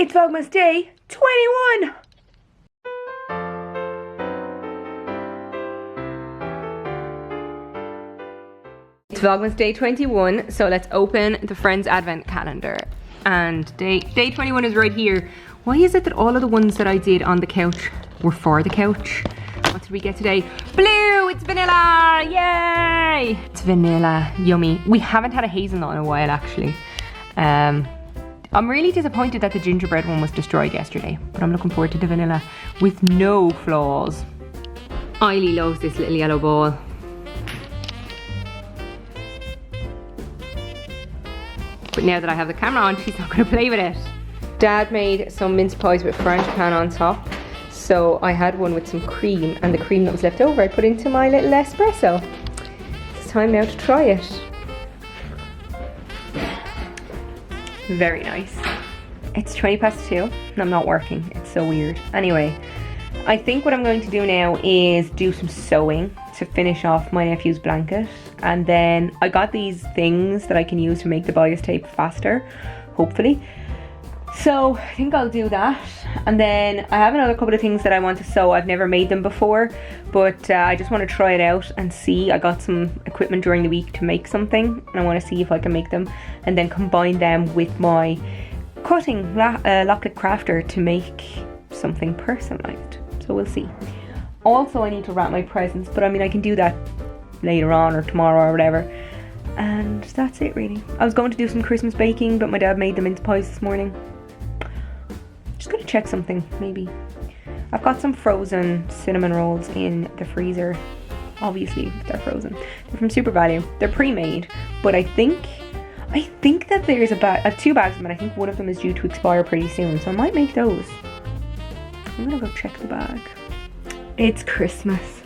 It's Vlogmas Day 21! It's Vlogmas Day 21, so let's open the Friends Advent Calendar. And day 21 is right here. Why is it that all of the ones that I did on the couch were for the couch? What did we get today? Blue! It's vanilla! Yay! It's vanilla. Yummy. We haven't had a hazelnut in a while, actually. I'm really disappointed that the gingerbread one was destroyed yesterday, but I'm looking forward to the vanilla with no flaws. Eiley loves this little yellow ball. But now that I have the camera on, she's not going to play with it. Dad made some mince pies with frangipan on top. So I had one with some cream, and the cream that was left over I put into my little espresso. It's time now to try it. Very nice. It's 2:20 and I'm not working. It's so weird. Anyway, I think what I'm going to do now is do some sewing to finish off my nephew's blanket. And then I got these things that I can use to make the bias tape faster, hopefully. So I think I'll do that. And then I have another couple of things that I want to sew. I've never made them before, but I just want to try it out and see. I got some equipment during the week to make something, and I want to see if I can make them and then combine them with my cutting locket crafter to make something personalized. So we'll see. Also, I need to wrap my presents, but I mean I can do that later on or tomorrow or whatever. And that's it really. I was going to do some Christmas baking, but my dad made the mince pies this morning. Just gonna check something, maybe. I've got some frozen cinnamon rolls in the freezer. Obviously, they're frozen. They're from Super Value. They're pre-made, but I think that there's a bag. I have 2 bags of them, and I think one of them is due to expire pretty soon, so I might make those. I'm gonna go check the bag. It's Christmas.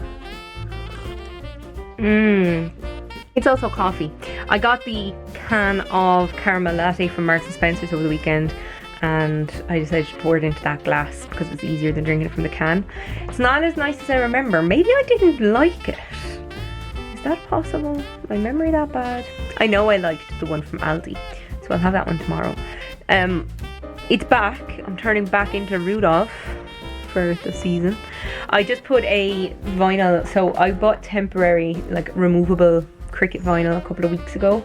It's also coffee. I got the can of caramel latte from Marks and Spencer's over the weekend, and I decided to pour it into that glass because it was easier than drinking it from the can. It's not as nice as I remember. Maybe I didn't like it. Is that possible? My memory that bad? I know I liked the one from Aldi, so I'll have that one tomorrow. It's back. I'm turning back into Rudolph for the season. I just put a vinyl, so I bought temporary, like removable Cricut vinyl a couple of weeks ago.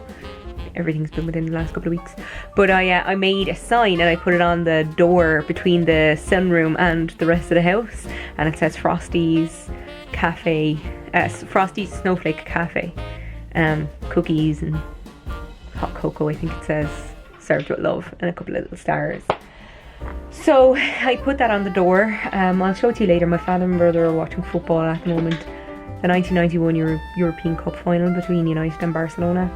Everything's been within the last couple of weeks, but I made a sign and I put it on the door between the sunroom and the rest of the house, and it says Frosty's Cafe, Frosty's Snowflake Cafe, cookies and hot cocoa, I think it says, served with love, and a couple of little stars. So I put that on the door. I'll show it to you later. My father and brother are watching football at the moment. The 1991 European Cup final between United and Barcelona.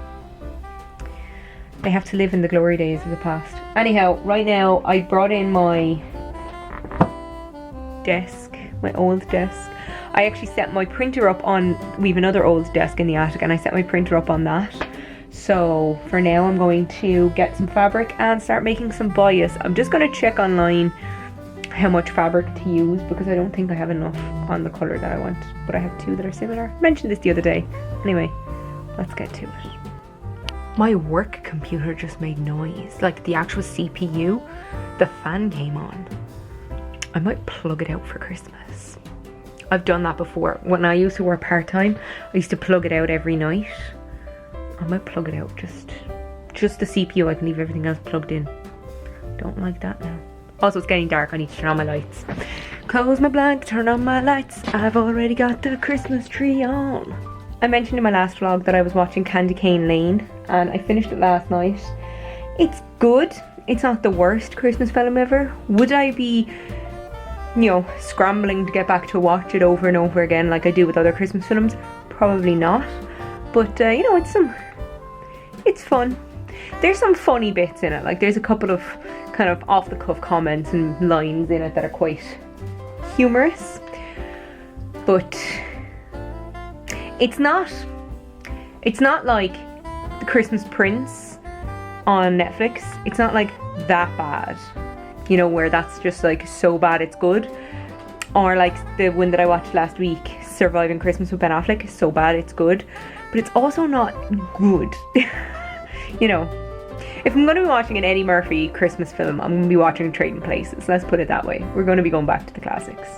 They have to live in the glory days of the past. Anyhow, right now I brought in my desk, my old desk. I actually set my printer up on, we have another old desk in the attic, and I set my printer up on that. So for now I'm going to get some fabric and start making some bias. I'm just going to check online how much fabric to use because I don't think I have enough on the colour that I want, but I have 2 that are similar. I mentioned this the other day. Anyway, let's get to it. My work computer just made noise, like the actual CPU. The fan came on. I might plug it out for Christmas. I've done that before. When I used to work part-time, I used to plug it out every night. I might plug it out, just the CPU. I can leave everything else plugged in. Don't like that now. Also, it's getting dark. I need to turn on my lights. Close my blinds, turn on my lights. I've already got the Christmas tree on. I mentioned in my last vlog that I was watching Candy Cane Lane, and I finished it last night. It's good. It's not the worst Christmas film ever. Would I be, scrambling to get back to watch it over and over again like I do with other Christmas films? Probably not. But it's fun. There's some funny bits in it. Like there's a couple of kind of off the cuff comments and lines in it that are quite humorous. But it's not like The Christmas Prince on Netflix. It's not like that bad, where that's just like so bad it's good. Or like the one that I watched last week, Surviving Christmas with Ben Affleck, is so bad it's good. But it's also not good. If I'm going to be watching an Eddie Murphy Christmas film, I'm going to be watching Trading Places. Let's put it that way. We're going to be going back to the classics.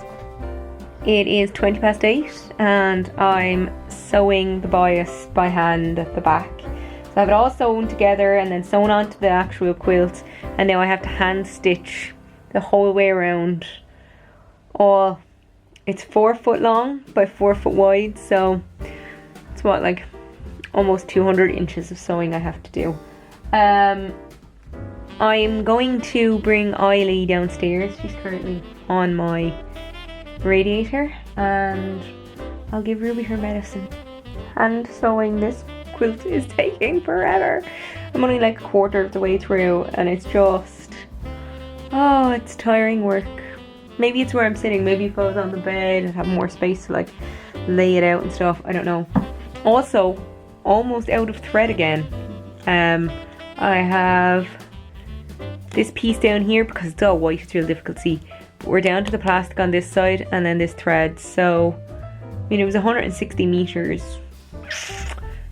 It is 8:20 and I'm sewing the bias by hand at the back. So I have it all sewn together and then sewn onto the actual quilt, and now I have to hand stitch the whole way around. Oh, it's 4 foot long by 4 foot wide, so it's what, like almost 200 inches of sewing I have to do. I'm going to bring Eiley downstairs. She's currently on my radiator, and I'll give Ruby her medicine. Hand sewing this quilt is taking forever. I'm only like a quarter of the way through, and it's just, oh, it's tiring work. Maybe it's where I'm sitting. Maybe if I was on the bed and have more space to like lay it out and stuff. I don't know. Also, almost out of thread again. I have this piece down here because it's all white. It's really difficult to see. But we're down to the plastic on this side and then this thread. So, I mean, it was 160 meters.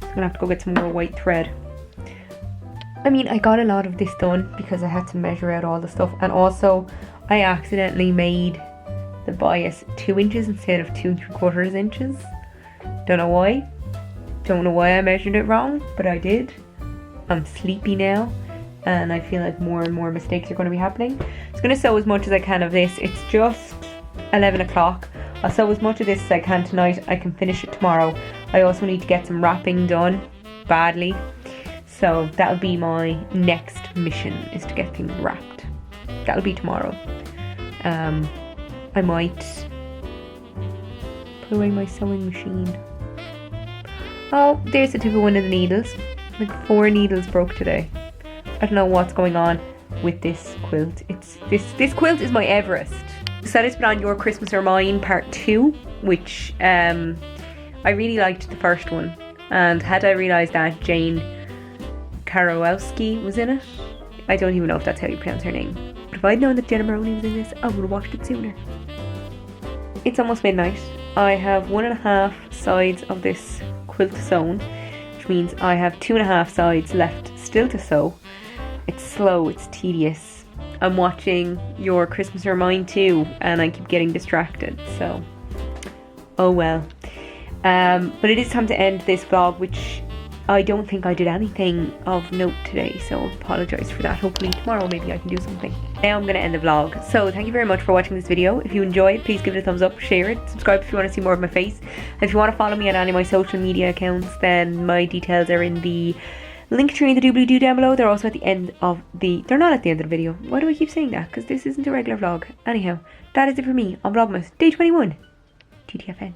I'm gonna have to go get some more white thread. I mean, I got a lot of this done because I had to measure out all the stuff, and also I accidentally made the bias 2 inches instead of 2 3/4 inches. Don't know why. Don't know why I measured it wrong, but I did. I'm sleepy now, and I feel like more and more mistakes are going to be happening. I'm going to sew as much as I can of this. It's just 11 o'clock. I'll sew as much of this as I can tonight. I can finish it tomorrow. I also need to get some wrapping done badly. So that'll be my next mission, is to get things wrapped. That'll be tomorrow. I might put away my sewing machine. Oh, there's the tip of one of the needles. Like 4 needles broke today. I don't know what's going on with this quilt. This quilt is my Everest. Decided to put on Your Christmas or Mine Part 2, which I really liked the first one. And had I realised that Jane Karowski was in it, I don't even know if that's how you pronounce her name. But if I'd known that Jenna Maroney was in this, I would have watched it sooner. It's almost midnight. I have 1.5 sides of this quilt sewn, which means I have 2.5 sides left still to sew. It's slow, it's tedious. I'm watching Your Christmas or Mine too, and I keep getting distracted, so oh well. But it is time to end this vlog, which I don't think I did anything of note today, so I apologise for that. Hopefully tomorrow maybe I can do something. Now I'm going to end the vlog. So thank you very much for watching this video. If you enjoyed, please give it a thumbs up, share it, subscribe if you want to see more of my face. And if you want to follow me on any of my social media accounts, then my details are in the link tree in the doobly-doo down below. They're also at the end of the... They're not at the end of the video. Why do I keep saying that? Because this isn't a regular vlog. Anyhow, that is it for me on Vlogmas Day 21. TTFN.